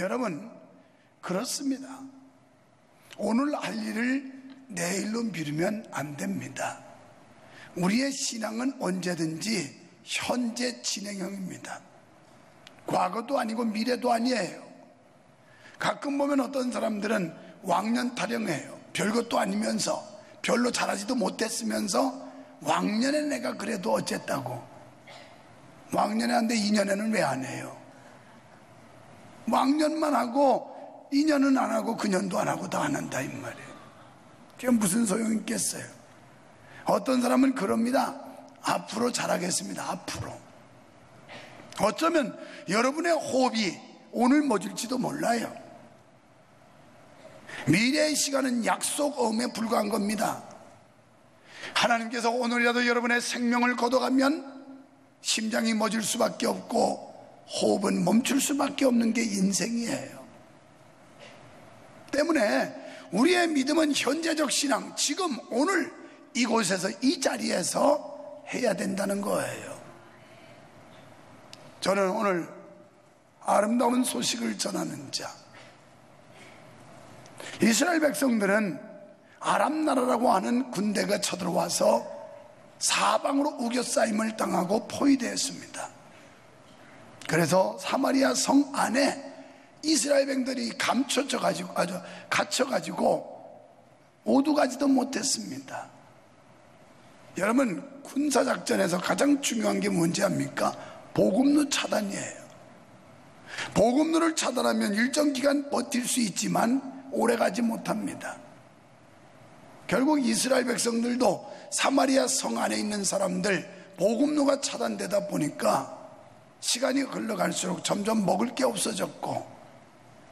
여러분, 그렇습니다. 오늘 할 일을 내일로 미루면 안 됩니다. 우리의 신앙은 언제든지 현재 진행형입니다. 과거도 아니고 미래도 아니에요. 가끔 보면 어떤 사람들은 왕년 타령해요. 별것도 아니면서, 별로 잘하지도 못했으면서 왕년에 내가 그래도 어쨌다고. 왕년에 하는데 2년에는 왜 안 해요? 왕년만 하고 2년은 안 하고 그년도 안 하고 다 안 한다 이 말이에요. 그게 무슨 소용이 있겠어요? 어떤 사람은 그럽니다. 앞으로 잘하겠습니다. 앞으로. 어쩌면 여러분의 호흡이 오늘 멎을지도 몰라요. 미래의 시간은 약속음에 불과한 겁니다. 하나님께서 오늘이라도 여러분의 생명을 걷어가면 심장이 멎을 수밖에 없고 호흡은 멈출 수밖에 없는 게 인생이에요. 때문에 우리의 믿음은 현재적 신앙, 지금 오늘 이곳에서 이 자리에서 해야 된다는 거예요. 저는 오늘 아름다운 소식을 전하는 자, 이스라엘 백성들은 아람 나라라고 하는 군대가 쳐들어와서 사방으로 우겨싸임을 당하고 포위되었습니다. 그래서 사마리아 성 안에 이스라엘 백성들이 갇혀가지고 오두가지도 못했습니다. 여러분, 군사작전에서 가장 중요한 게 뭔지 압니까? 보급로 차단이에요. 보급로를 차단하면 일정 기간 버틸 수 있지만 오래가지 못합니다. 결국 이스라엘 백성들도 사마리아 성 안에 있는 사람들 보급로가 차단되다 보니까 시간이 흘러갈수록 점점 먹을 게 없어졌고,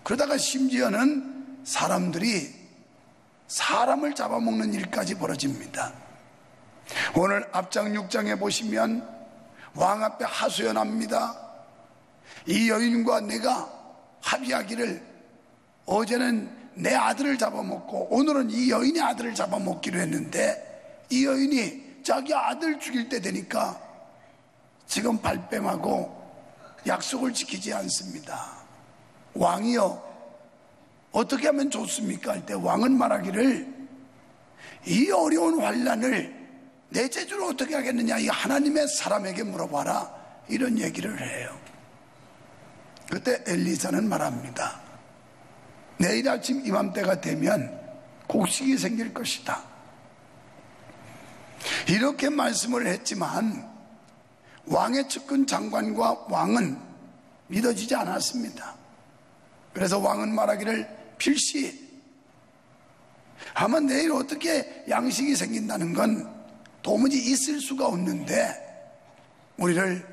그러다가 심지어는 사람들이 사람을 잡아먹는 일까지 벌어집니다. 오늘 앞장 6장에 보시면 왕 앞에 하소연합니다. 이 여인과 내가 합의하기를, 어제는 내 아들을 잡아먹고 오늘은 이 여인의 아들을 잡아먹기로 했는데 이 여인이 자기 아들 죽일 때 되니까 지금 발뺌하고 약속을 지키지 않습니다. 왕이여, 어떻게 하면 좋습니까? 할 때 왕은 말하기를, 이 어려운 환난을 내 재주로 어떻게 하겠느냐, 이 하나님의 사람에게 물어봐라, 이런 얘기를 해요. 그때 엘리사는 말합니다. 내일 아침 이맘때가 되면 곡식이 생길 것이다. 이렇게 말씀을 했지만 왕의 측근 장관과 왕은 믿어지지 않았습니다. 그래서 왕은 말하기를, 필시 아마 내일 어떻게 양식이 생긴다는 건 도무지 있을 수가 없는데 우리를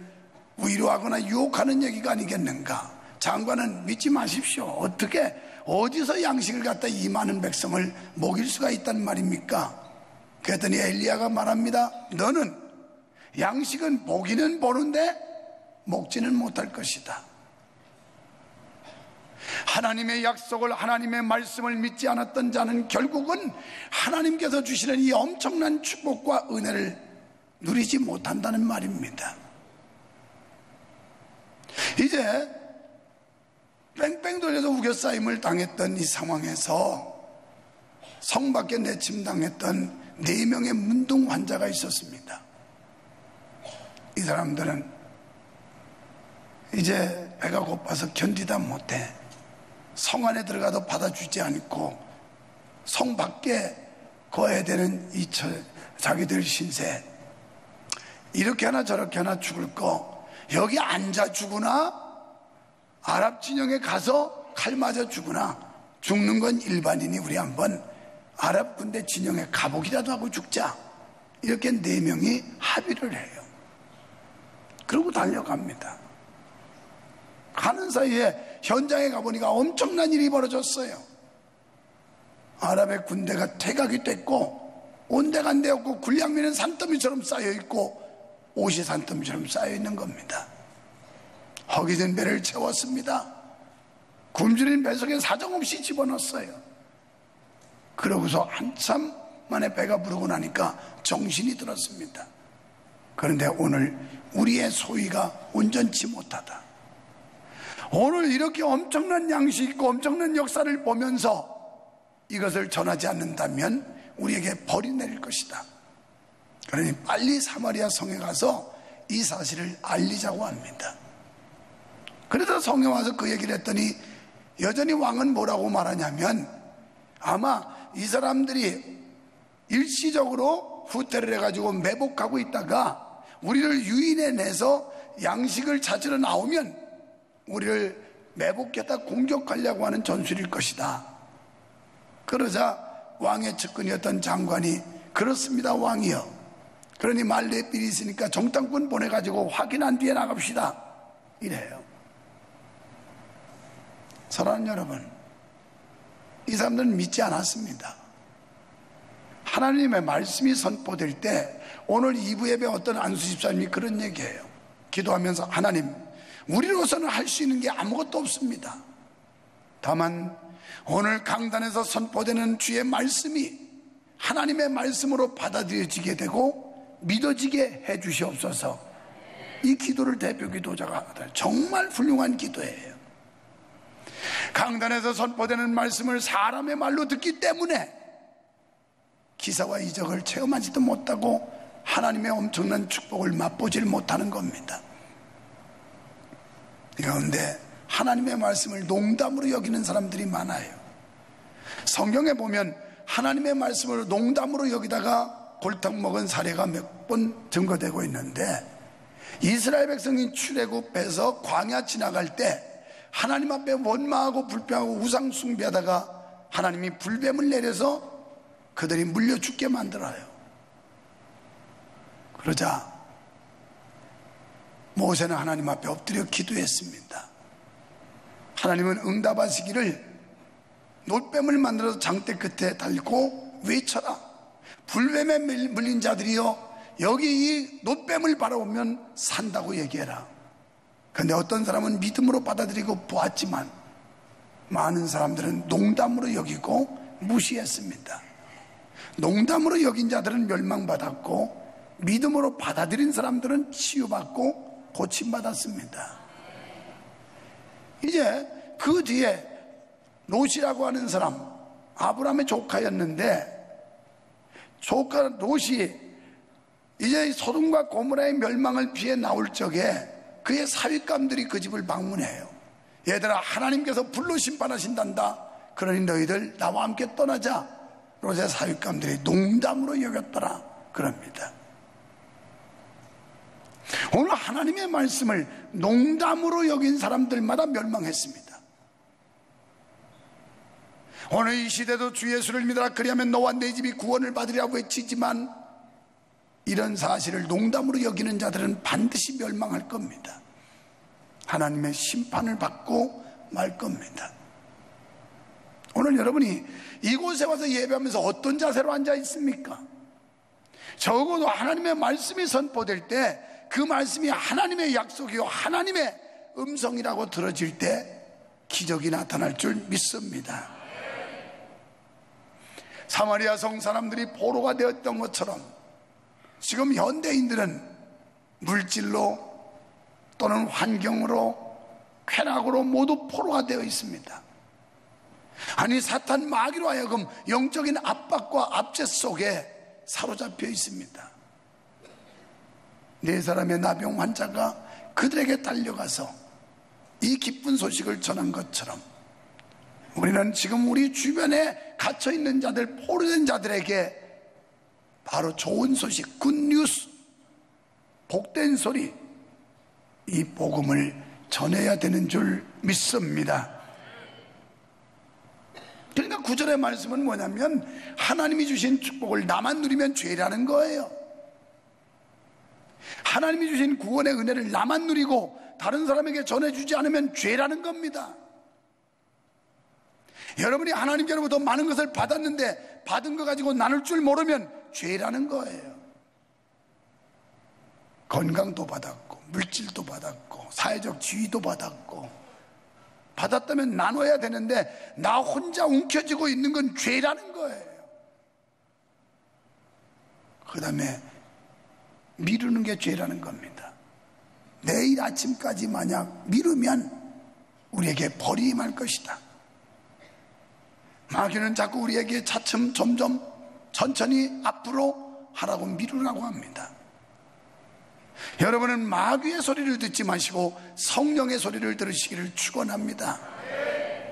위로하거나 유혹하는 얘기가 아니겠는가. 장관은 믿지 마십시오. 어떻게 어디서 양식을 갖다 이 많은 백성을 먹일 수가 있단 말입니까? 그랬더니 엘리야가 말합니다. 너는 양식은 보기는 보는데 먹지는 못할 것이다. 하나님의 약속을, 하나님의 말씀을 믿지 않았던 자는 결국은 하나님께서 주시는 이 엄청난 축복과 은혜를 누리지 못한다는 말입니다. 이제 뺑뺑 돌려서 우겨싸임을 당했던 이 상황에서 성 밖에 내침당했던 4명의 문둥 환자가 있었습니다. 이 사람들은 이제 배가 고파서 견디다 못해 성 안에 들어가도 받아주지 않고 성 밖에 거해야 되는 이 자기들 신세, 이렇게 하나 저렇게 하나 죽을 거 여기 앉아 죽으나 아랍 진영에 가서 칼 맞아 죽으나, 죽는 건 일반인이 우리 한번 아랍 군대 진영에 가보기라도 하고 죽자, 이렇게 4명이 합의를 해요. 그러고 달려갑니다. 가는 사이에 현장에 가보니까 엄청난 일이 벌어졌어요. 아랍의 군대가 퇴각이 됐고 온데간데 없고 군량미는 산더미처럼 쌓여있고 옷이 산더미처럼 쌓여있는 겁니다. 허기진 배를 채웠습니다. 굶주린 배 속에 사정없이 집어넣었어요. 그러고서 한참 만에 배가 부르고 나니까 정신이 들었습니다. 그런데 오늘 우리의 소위가 온전치 못하다. 오늘 이렇게 엄청난 양식 있고 엄청난 역사를 보면서 이것을 전하지 않는다면 우리에게 벌이 내릴 것이다. 그러니 빨리 사마리아 성에 가서 이 사실을 알리자고 합니다. 그래서 성에 와서 그 얘기를 했더니 여전히 왕은 뭐라고 말하냐면, 아마 이 사람들이 일시적으로 후퇴를 해가지고 매복하고 있다가 우리를 유인해내서 양식을 찾으러 나오면 우리를 매복했다 공격하려고 하는 전술일 것이다. 그러자 왕의 측근이었던 장관이, 그렇습니다 왕이여, 그러니 말레 삘이 있으니까 정탐꾼 보내가지고 확인한 뒤에 나갑시다, 이래요. 사랑하는 여러분, 이 사람들은 믿지 않았습니다. 하나님의 말씀이 선포될 때, 오늘 2부 예배 어떤 안수 집사님이 그런 얘기해요. 기도하면서, 하나님, 우리로서는 할 수 있는 게 아무것도 없습니다. 다만 오늘 강단에서 선포되는 주의 말씀이 하나님의 말씀으로 받아들여지게 되고 믿어지게 해 주시옵소서. 이 기도를 대표 기도자가 하다. 정말 훌륭한 기도예요. 강단에서 선포되는 말씀을 사람의 말로 듣기 때문에 기사와 이적을 체험하지도 못하고 하나님의 엄청난 축복을 맛보질 못하는 겁니다. 그런데 하나님의 말씀을 농담으로 여기는 사람들이 많아요. 성경에 보면 하나님의 말씀을 농담으로 여기다가 골탕 먹은 사례가 몇 번 증거되고 있는데, 이스라엘 백성이 출애굽해서 광야 지나갈 때 하나님 앞에 원망하고 불평하고 우상 숭배하다가 하나님이 불뱀을 내려서 그들이 물려 죽게 만들어요. 그러자 모세는 하나님 앞에 엎드려 기도했습니다. 하나님은 응답하시기를 놋뱀을 만들어서 장대 끝에 달고 외쳐라. 불뱀에 물린 자들이여, 여기 이 놋뱀을 바라보면 산다고 얘기해라. 그런데 어떤 사람은 믿음으로 받아들이고 보았지만 많은 사람들은 농담으로 여기고 무시했습니다. 농담으로 여긴 자들은 멸망받았고 믿음으로 받아들인 사람들은 치유받고 고침받았습니다. 이제 그 뒤에 롯이라고 하는 사람, 아브라함의 조카였는데, 조카 롯이 이제 소돔과 고모라의 멸망을 피해 나올 적에 그의 사윗감들이 그 집을 방문해요. 얘들아, 하나님께서 불로 심판하신단다. 그러니 너희들 나와 함께 떠나자. 롯의 사윗감들이 농담으로 여겼더라 그럽니다. 오늘 하나님의 말씀을 농담으로 여긴 사람들마다 멸망했습니다. 오늘 이 시대도 주 예수를 믿어라, 그리하면 너와 내 집이 구원을 받으리라고 외치지만 이런 사실을 농담으로 여기는 자들은 반드시 멸망할 겁니다. 하나님의 심판을 받고 말 겁니다. 오늘 여러분이 이곳에 와서 예배하면서 어떤 자세로 앉아 있습니까? 적어도 하나님의 말씀이 선포될 때 그 말씀이 하나님의 약속이요 하나님의 음성이라고 들어질 때 기적이 나타날 줄 믿습니다. 사마리아 성 사람들이 포로가 되었던 것처럼 지금 현대인들은 물질로 또는 환경으로, 쾌락으로 모두 포로가 되어 있습니다. 아니, 사탄 마귀로 하여금 영적인 압박과 압제 속에 사로잡혀 있습니다. 네 사람의 나병 환자가 그들에게 달려가서 이 기쁜 소식을 전한 것처럼 우리는 지금 우리 주변에 갇혀있는 자들, 포로된 자들에게 바로 좋은 소식, 굿뉴스, 복된 소리, 이 복음을 전해야 되는 줄 믿습니다. 그러니까 9절의 말씀은 뭐냐면 하나님이 주신 축복을 나만 누리면 죄라는 거예요. 하나님이 주신 구원의 은혜를 나만 누리고 다른 사람에게 전해주지 않으면 죄라는 겁니다. 여러분이 하나님께로부터 많은 것을 받았는데 받은 거 가지고 나눌 줄 모르면 죄라는 거예요. 건강도 받았고 물질도 받았고 사회적 지위도 받았고 받았다면 나눠야 되는데 나 혼자 움켜쥐고 있는 건 죄라는 거예요. 그 다음에 미루는 게 죄라는 겁니다. 내일 아침까지 만약 미루면 우리에게 벌이 임할 것이다. 마귀는 자꾸 우리에게 차츰 점점 천천히 앞으로 하라고 미루라고 합니다. 여러분은 마귀의 소리를 듣지 마시고 성령의 소리를 들으시기를 축원합니다.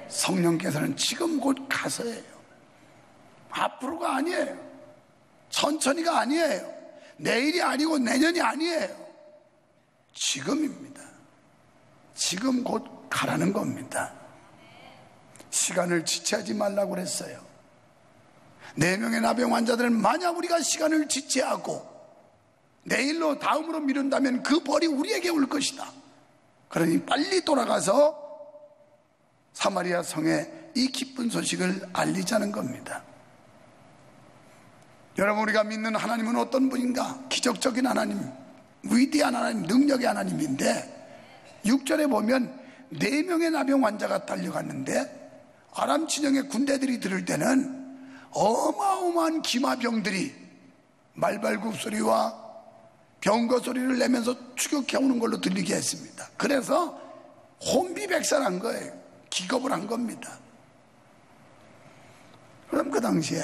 성령께서는 지금 곧 가서예요. 앞으로가 아니에요. 천천히가 아니에요. 내일이 아니고 내년이 아니에요. 지금입니다. 지금 곧 가라는 겁니다. 시간을 지체하지 말라고 그랬어요. 4명의 나병 환자들은 만약 우리가 시간을 지체하고 내일로 다음으로 미룬다면 그 벌이 우리에게 올 것이다. 그러니 빨리 돌아가서 사마리아 성에 이 기쁜 소식을 알리자는 겁니다. 여러분, 우리가 믿는 하나님은 어떤 분인가? 기적적인 하나님, 위대한 하나님, 능력의 하나님인데 6절에 보면 4명의 나병 환자가 달려갔는데 아람 진영의 군대들이 들을 때는 어마어마한 기마병들이 말발굽 소리와 병거 소리를 내면서 추격해오는 걸로 들리게 했습니다. 그래서 혼비백산한 거예요. 기겁을 한 겁니다. 그럼 그 당시에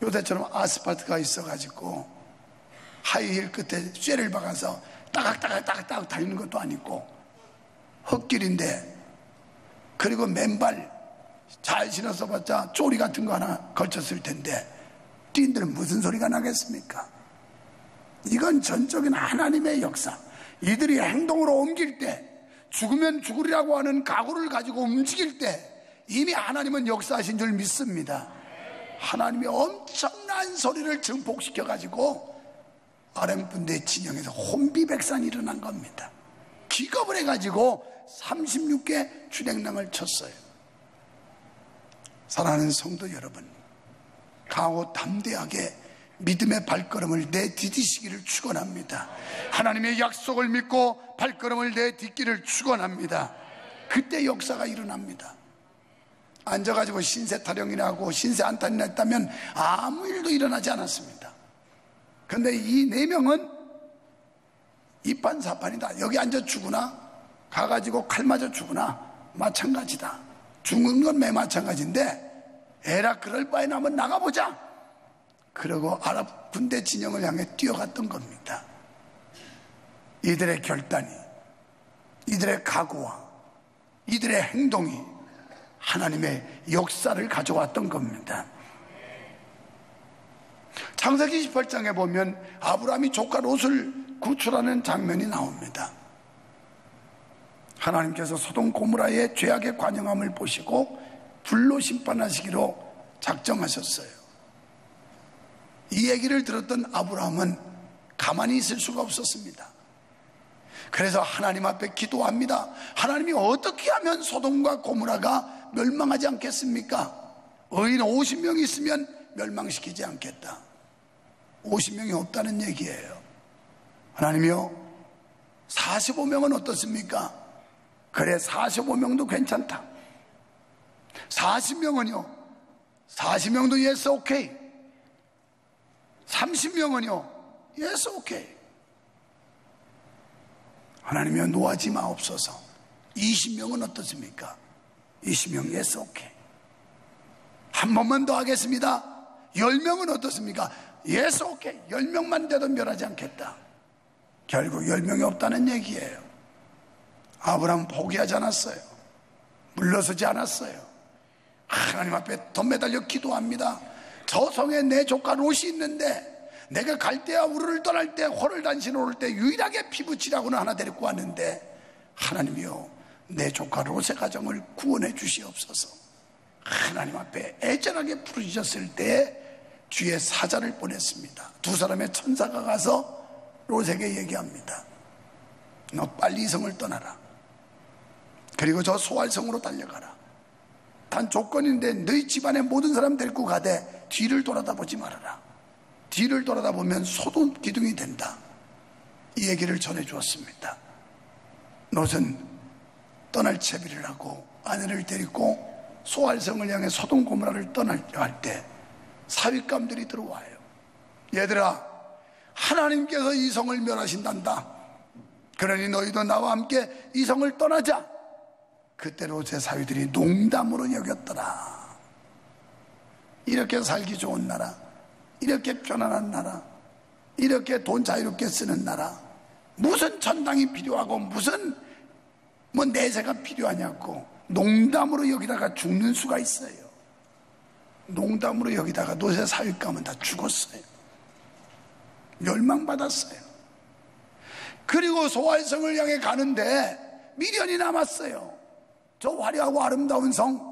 요새처럼 아스팔트가 있어가지고 하이힐 끝에 쇠를 박아서 따각따각 달리는 것도 아니고 흙길인데, 그리고 맨발 잘 신어서 봤자 쪼리 같은 거 하나 걸쳤을 텐데 뛴들은 무슨 소리가 나겠습니까? 이건 전적인 하나님의 역사. 이들이 행동으로 옮길 때, 죽으면 죽으리라고 하는 각오를 가지고 움직일 때 이미 하나님은 역사하신 줄 믿습니다. 하나님이 엄청난 소리를 증폭시켜 가지고 아람 군대 진영에서 혼비백산이 일어난 겁니다. 기겁을 해가지고 36개 주랭랑을 쳤어요. 사랑하는 성도 여러분, 강하고 담대하게 믿음의 발걸음을 내디디시기를 축원합니다. 하나님의 약속을 믿고 발걸음을 내딛기를 축원합니다. 그때 역사가 일어납니다. 앉아가지고 신세 타령이나 하고 신세 안탄이나 했다면 아무 일도 일어나지 않았습니다. 그런데 이 4명은 이판사판이다. 여기 앉아 죽으나 가가지고 칼 맞아 죽으나 마찬가지다. 죽은 건 매 마찬가지인데 에라 그럴 바에는 한번 나가보자. 그러고 아랍 군대 진영을 향해 뛰어갔던 겁니다. 이들의 결단이, 이들의 각오와 이들의 행동이 하나님의 역사를 가져왔던 겁니다. 창세기 18장에 보면 아브라함이 조카 롯을 구출하는 장면이 나옵니다. 하나님께서 소돔 고모라의 죄악의 관영함을 보시고 불로 심판하시기로 작정하셨어요. 이 얘기를 들었던 아브라함은 가만히 있을 수가 없었습니다. 그래서 하나님 앞에 기도합니다. 하나님이 어떻게 하면 소돔과 고모라가 멸망하지 않겠습니까? 의인 50명이 있으면 멸망시키지 않겠다. 50명이 없다는 얘기예요. 하나님이요, 45명은 어떻습니까? 그래, 45명도 괜찮다. 40명은요, 40명도 yes, okay. 30명은요, yes, okay. 하나님이여, 노하지 마옵소서. 20명은 어떻습니까? 20명 yes, okay. 한 번만 더 하겠습니다. 10명은 어떻습니까? yes, okay. 10명만 돼도 멸하지 않겠다. 결국 10명이 없다는 얘기예요. 아브라함은 포기하지 않았어요. 물러서지 않았어요. 하나님 앞에 더 매달려 기도합니다. 저 성에 내 조카 롯이 있는데 내가 갈 때와 우르를 떠날 때 호를 단신을 올 때 유일하게 피부치라고는 하나 데리고 왔는데 하나님이요, 내 조카 롯의 가정을 구원해 주시옵소서. 하나님 앞에 애절하게 부르셨을 때 뒤에 사자를 보냈습니다. 두 사람의 천사가 가서 롯에게 얘기합니다. 너 빨리 이 성을 떠나라. 그리고 저 소알성으로 달려가라. 단 조건인데 너희 집안의 모든 사람 데리고 가되 뒤를 돌아다 보지 말아라. 뒤를 돌아다 보면 소돔 기둥이 된다. 이 얘기를 전해 주었습니다. 롯은 떠날 채비를 하고 아내를 데리고 소알성을 향해 소돔 고모라를 떠나려 할 때 사윗감들이 들어와요. 얘들아, 하나님께서 이 성을 멸하신단다. 그러니 너희도 나와 함께 이 성을 떠나자. 그때 롯의 사위들이 농담으로 여겼더라. 이렇게 살기 좋은 나라, 이렇게 편안한 나라, 이렇게 돈 자유롭게 쓰는 나라, 무슨 전당이 필요하고 무슨 내세가 필요하냐고 농담으로 여기다가 죽는 수가 있어요. 농담으로 여기다가 롯의 사위감은 다 죽었어요. 멸망받았어요. 그리고 소활성을 향해 가는데 미련이 남았어요. 저 화려하고 아름다운 성,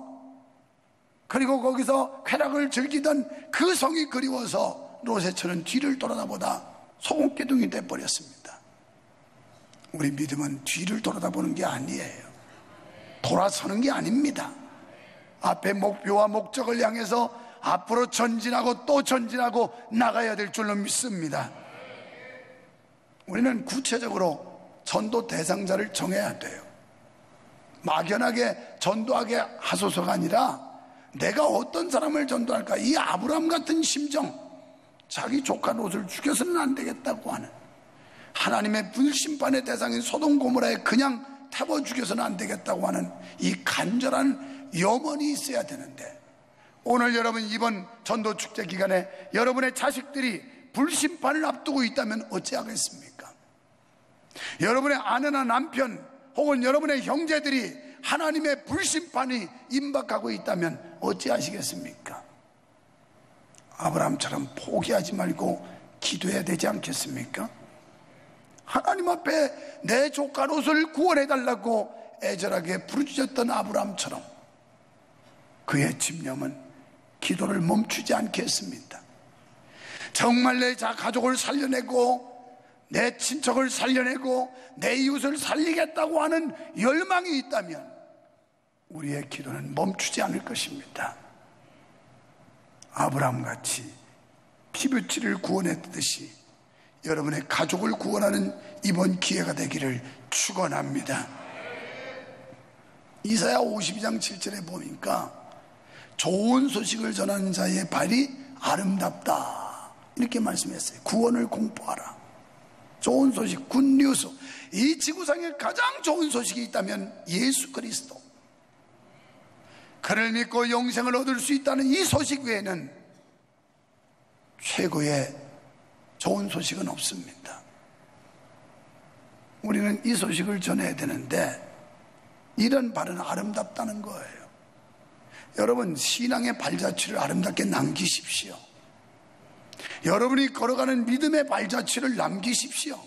그리고 거기서 쾌락을 즐기던 그 성이 그리워서 롯의 처는 뒤를 돌아다보다 소금기둥이 돼버렸습니다. 우리 믿음은 뒤를 돌아다보는 게 아니에요. 돌아서는 게 아닙니다. 앞에 목표와 목적을 향해서 앞으로 전진하고 또 전진하고 나가야 될 줄로 믿습니다. 우리는 구체적으로 전도 대상자를 정해야 돼요. 막연하게 전도하게 하소서가 아니라 내가 어떤 사람을 전도할까, 이 아브라함 같은 심정, 자기 조카 롯을 죽여서는 안 되겠다고 하는, 하나님의 불심판의 대상인 소돔 고모라에 그냥 태워 죽여서는 안 되겠다고 하는 이 간절한 염원이 있어야 되는데, 오늘 여러분 이번 전도 축제 기간에 여러분의 자식들이 불심판을 앞두고 있다면 어찌하겠습니까? 여러분의 아내나 남편 혹은 여러분의 형제들이 하나님의 불심판이 임박하고 있다면 어찌하시겠습니까? 아브라함처럼 포기하지 말고 기도해야 되지 않겠습니까? 하나님 앞에 내 조카 롯을 구원해달라고 애절하게 부르짖었던 아브라함처럼 그의 집념은 기도를 멈추지 않겠습니다. 정말 내 가족을 살려내고 내 친척을 살려내고 내 이웃을 살리겠다고 하는 열망이 있다면 우리의 기도는 멈추지 않을 것입니다. 아브라함같이 피부치를 구원했듯이 여러분의 가족을 구원하는 이번 기회가 되기를 축원합니다. 이사야 52장 7절에 보니까 좋은 소식을 전하는 자의 발이 아름답다 이렇게 말씀했어요. 구원을 공포하라. 좋은 소식, 굿뉴스. 이 지구상에 가장 좋은 소식이 있다면 예수 그리스도, 그를 믿고 영생을 얻을 수 있다는 이 소식 외에는 최고의 좋은 소식은 없습니다. 우리는 이 소식을 전해야 되는데 이런 발은 아름답다는 거예요. 여러분, 신앙의 발자취를 아름답게 남기십시오. 여러분이 걸어가는 믿음의 발자취를 남기십시오.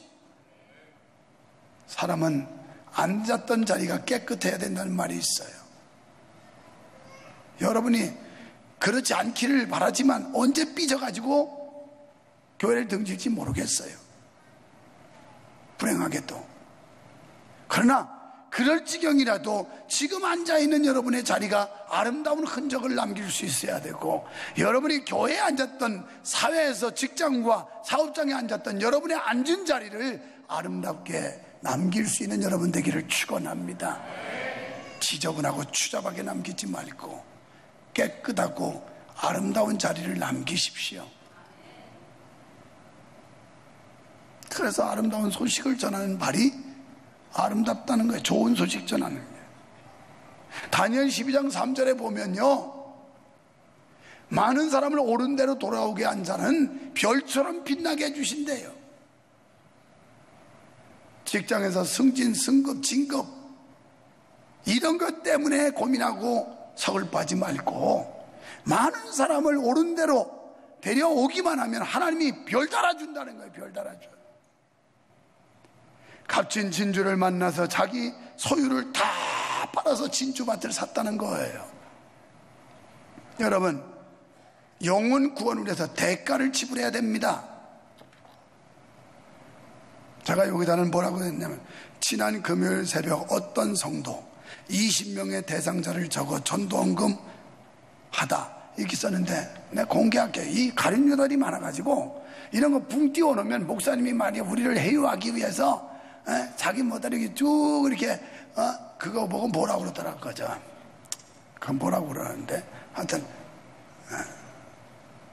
사람은 앉았던 자리가 깨끗해야 된다는 말이 있어요. 여러분이 그렇지 않기를 바라지만 언제 삐져가지고 교회를 등질지 모르겠어요. 불행하게도. 그러나 그럴 지경이라도 지금 앉아있는 여러분의 자리가 아름다운 흔적을 남길 수 있어야 되고, 여러분이 교회에 앉았던, 사회에서 직장과 사업장에 앉았던 여러분의 앉은 자리를 아름답게 남길 수 있는 여러분 되기를 축원합니다. 지저분하고 추잡하게 남기지 말고 깨끗하고 아름다운 자리를 남기십시오. 그래서 아름다운 소식을 전하는 발이 아름답다는 거예요. 좋은 소식 전하는 거예요. 다니엘 12장 3절에 보면요, 많은 사람을 옳은 대로 돌아오게 한 자는 별처럼 빛나게 해주신대요. 직장에서 승진, 승급, 진급 이런 것 때문에 고민하고 서글퍼하지 말고 많은 사람을 옳은 대로 데려오기만 하면 하나님이 별 달아준다는 거예요. 별 달아줘요. 값진 진주를 만나서 자기 소유를 다 팔아서 진주밭을 샀다는 거예요. 여러분, 영혼 구원을 위해서 대가를 지불해야 됩니다. 제가 여기다는 뭐라고 했냐면, 지난 금요일 새벽 어떤 성도 20명의 대상자를 적어 전도헌금 하다 이렇게 썼는데, 내가 공개할게요. 이 가린 유달이 많아가지고 이런 거 붕 띄워놓으면 목사님이 말이야 우리를 해유하기 위해서 자기 모다리기 쭉 이렇게 그거 보고 뭐라고 그러더라. 그죠? 그건 뭐라고 그러는데 하여튼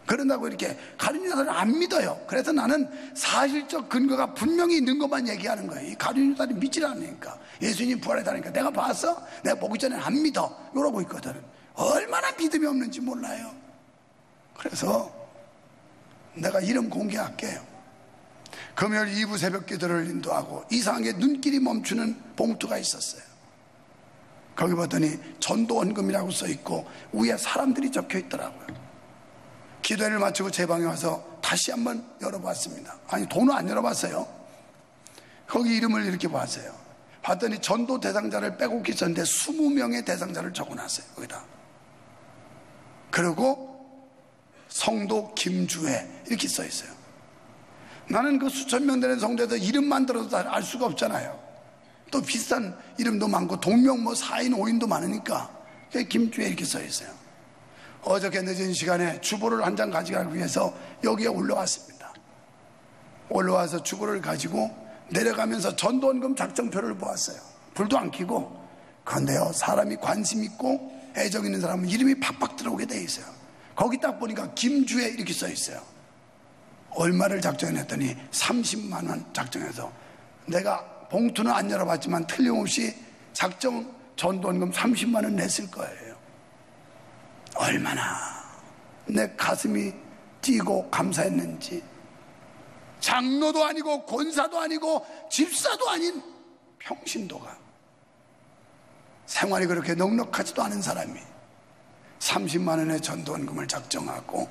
그런다고 이렇게 가룟유다를 안 믿어요. 그래서 나는 사실적 근거가 분명히 있는 것만 얘기하는 거예요. 이 가룟유다를 믿질 않으니까. 예수님 부활했다니까 내가 봤어? 내가 보기 전에 안 믿어. 이러고 있거든. 얼마나 믿음이 없는지 몰라요. 그래서 내가 이름 공개할게요. 금요일 2부 새벽 기도를 인도하고 이상하게 눈길이 멈추는 봉투가 있었어요. 거기 봤더니 전도원금이라고 써있고 위에 사람들이 적혀 있더라고요. 기도회를 마치고 제 방에 와서 다시 한번 열어봤습니다. 아니, 돈은 안 열어봤어요. 거기 이름을 이렇게 봤어요. 봤더니 전도 대상자를 빼곡히 썼는데 20명의 대상자를 적어놨어요. 거기다. 그리고 성도 김주혜 이렇게 써있어요. 나는 그 수천 명 되는 성도에서 이름만 들어도 다 알 수가 없잖아요. 또 비슷한 이름도 많고 동명 뭐 4인 5인도 많으니까 김주혜 이렇게 써있어요. 어저께 늦은 시간에 주보를 한 장 가져가기 위해서 여기에 올라왔습니다. 올라와서 주보를 가지고 내려가면서 전도원금 작성표를 보았어요. 불도 안 켜고. 그런데요, 사람이 관심 있고 애정 있는 사람은 이름이 팍팍 들어오게 돼 있어요. 거기 딱 보니까 김주혜 이렇게 써 있어요. 얼마를 작정했더니 30만 원 작정해서, 내가 봉투는 안 열어봤지만 틀림없이 작정 전도원금 30만 원 냈을 거예요. 얼마나 내 가슴이 뛰고 감사했는지. 장로도 아니고 권사도 아니고 집사도 아닌 평신도가, 생활이 그렇게 넉넉하지도 않은 사람이 30만 원의 전도원금을 작정하고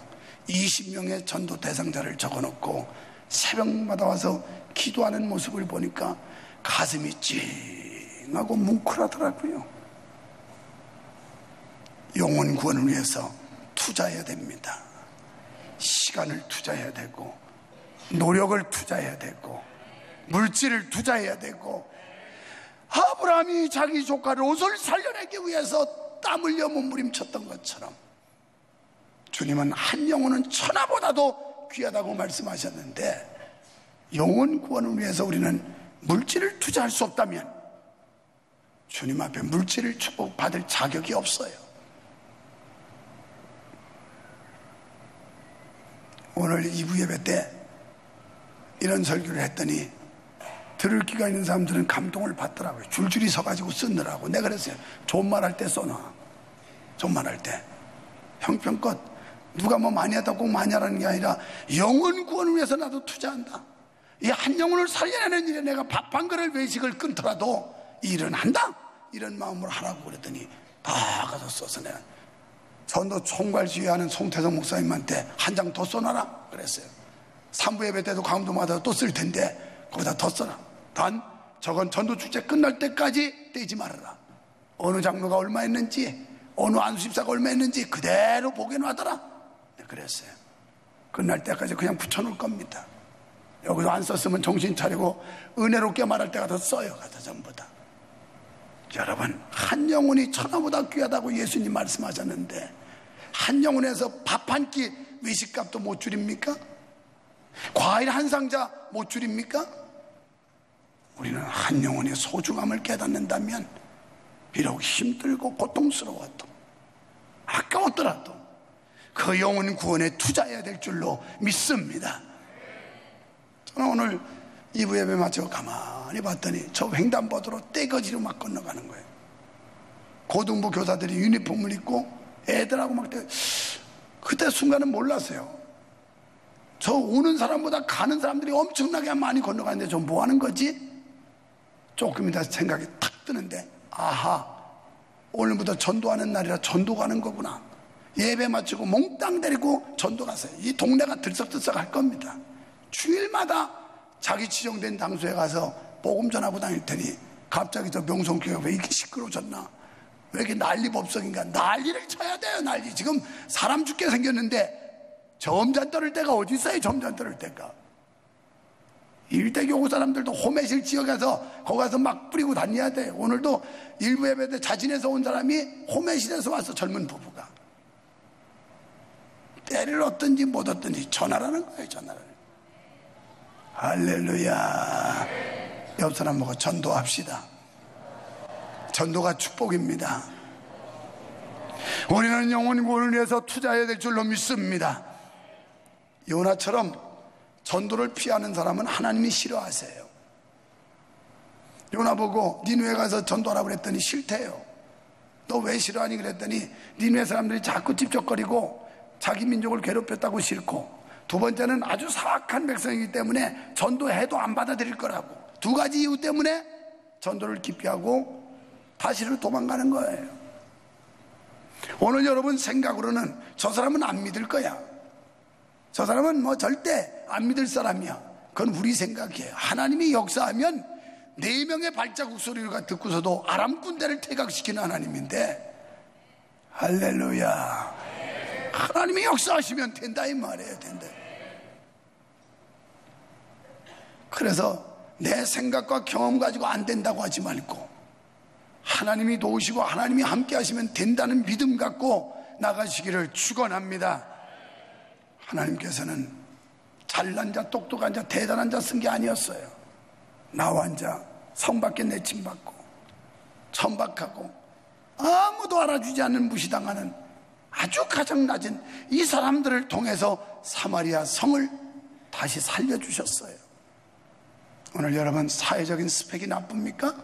20명의 전도 대상자를 적어놓고 새벽마다 와서 기도하는 모습을 보니까 가슴이 찡하고 뭉클하더라고요. 영혼 구원을 위해서 투자해야 됩니다. 시간을 투자해야 되고, 노력을 투자해야 되고, 물질을 투자해야 되고, 아브라함이 자기 조카 롯을 살려내기 위해서 땀 흘려 몸부림쳤던 것처럼 주님은 한 영혼은 천하보다도 귀하다고 말씀하셨는데, 영혼 구원을 위해서 우리는 물질을 투자할 수 없다면 주님 앞에 물질을 축복받을 자격이 없어요. 오늘 2부 예배 때 이런 설교를 했더니 들을 기가 있는 사람들은 감동을 받더라고요. 줄줄이 서가지고 쓰느라고. 내가 그랬어요. 좋은 말 할 때 써놔. 좋은 말 할 때. 형편껏 누가 뭐 많이 하다 꼭 많이 하라는 게 아니라 영혼 구원을 위해서 나도 투자한다. 이 한 영혼을 살려내는 일에 내가 밥 한 그릇 외식을 끊더라도 이 일은 한다. 이런 마음으로 하라고 그랬더니 다 가서 써서 내가 전도 총괄 지휘하는 송태성 목사님한테 한 장 더 써놔라 그랬어요. 3부 예배 때도 강도마다 또 쓸 텐데 거기다 더 써라. 단 저건 전도 축제 끝날 때까지 떼지 말아라. 어느 장로가 얼마 했는지, 어느 안수집사가 얼마 했는지 그대로 보게 놔둬라. 네, 그랬어요. 끝날 때까지 그냥 붙여놓을 겁니다. 여기서 안 썼으면 정신 차리고 은혜롭게 말할 때가 더 써요. 가서 전부 다. 여러분, 한 영혼이 천하보다 귀하다고 예수님 말씀하셨는데 한 영혼에서 밥 한 끼 외식값도 못 줄입니까? 과일 한 상자 못 줄입니까? 우리는 한 영혼의 소중함을 깨닫는다면 비록 힘들고 고통스러워도 아까웠더라도 그 영혼 구원에 투자해야 될 줄로 믿습니다. 저는 오늘 2부 예배 마치고 가만히 봤더니 저 횡단보도로 떼거지로 막 건너가는 거예요. 고등부 교사들이 유니폼을 입고 애들하고 막 그때 순간은 몰랐어요. 저 오는 사람보다 가는 사람들이 엄청나게 많이 건너가는데 저 뭐 하는 거지? 조금 이따 생각이 탁 드는데, 아하, 오늘부터 전도하는 날이라 전도 가는 거구나. 예배 마치고 몽땅 데리고 전도 갔어요. 이 동네가 들썩들썩 할 겁니다. 주일마다 자기 지정된 장소에 가서 복음 전하고 다닐 테니 갑자기 저 명성교회가 왜 이렇게 시끄러워졌나, 왜 이렇게 난리법석인가. 난리를 쳐야 돼요. 난리. 지금 사람 죽게 생겼는데 점잔 떨을 때가 어디 있어요. 점잔 떨을 때가. 일대 교구 사람들도 호매실 지역에서 거기 가서 막 뿌리고 다녀야 돼. 오늘도 일부 예배 때 자진해서 온 사람이 호매실에서 왔어. 젊은 부부가. 때를 얻든지 못 얻든지 전하라는 거예요. 전하라는. 할렐루야. 옆 사람 보고 전도합시다. 전도가 축복입니다. 우리는 영혼 구원을 위해서 투자해야 될 줄로 믿습니다. 요나처럼 전도를 피하는 사람은 하나님이 싫어하세요. 요나 보고 니느웨 가서 전도하라고 그랬더니 싫대요. 너 왜 싫어하니 그랬더니 니느웨 사람들이 자꾸 찝쩍거리고 자기 민족을 괴롭혔다고 싫고, 두 번째는 아주 사악한 백성이기 때문에 전도해도 안 받아들일 거라고, 두 가지 이유 때문에 전도를 기피하고 다시로 도망가는 거예요. 오늘 여러분 생각으로는 저 사람은 안 믿을 거야, 저 사람은 뭐 절대 안 믿을 사람이야. 그건 우리 생각이에요. 하나님이 역사하면 4명의 발자국 소리가 듣고서도 아람 군대를 퇴각시키는 하나님인데, 할렐루야. 하나님이 역사하시면 된다 이 말이에요. 된다. 그래서 내 생각과 경험 가지고 안 된다고 하지 말고, 하나님이 도우시고 하나님이 함께 하시면 된다는 믿음 갖고 나가시기를 축원합니다. 하나님께서는 잘난 자, 똑똑한 자, 대단한 자 쓴 게 아니었어요. 나와 자, 성 밖에 내침받고 천박하고 아무도 알아주지 않는 무시당하는 아주 가장 낮은 이 사람들을 통해서 사마리아 성을 다시 살려주셨어요. 오늘 여러분 사회적인 스펙이 나쁩니까?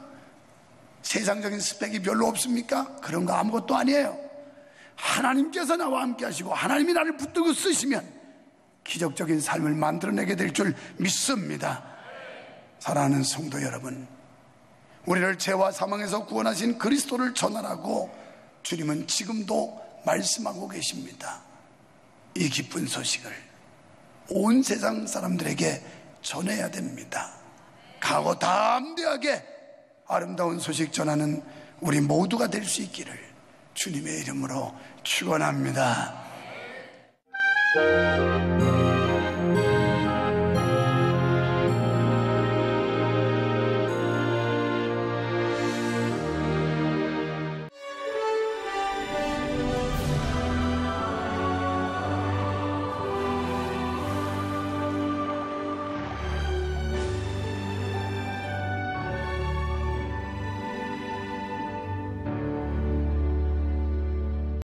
세상적인 스펙이 별로 없습니까? 그런 거 아무것도 아니에요. 하나님께서 나와 함께 하시고 하나님이 나를 붙들고 쓰시면 기적적인 삶을 만들어내게 될 줄 믿습니다. 사랑하는 성도 여러분, 우리를 죄와 사망에서 구원하신 그리스도를 전하라고 주님은 지금도 말씀하고 계십니다. 이 기쁜 소식을 온 세상 사람들에게 전해야 됩니다. 각오 담대하게 아름다운 소식 전하는 우리 모두가 될 수 있기를 주님의 이름으로 축원합니다.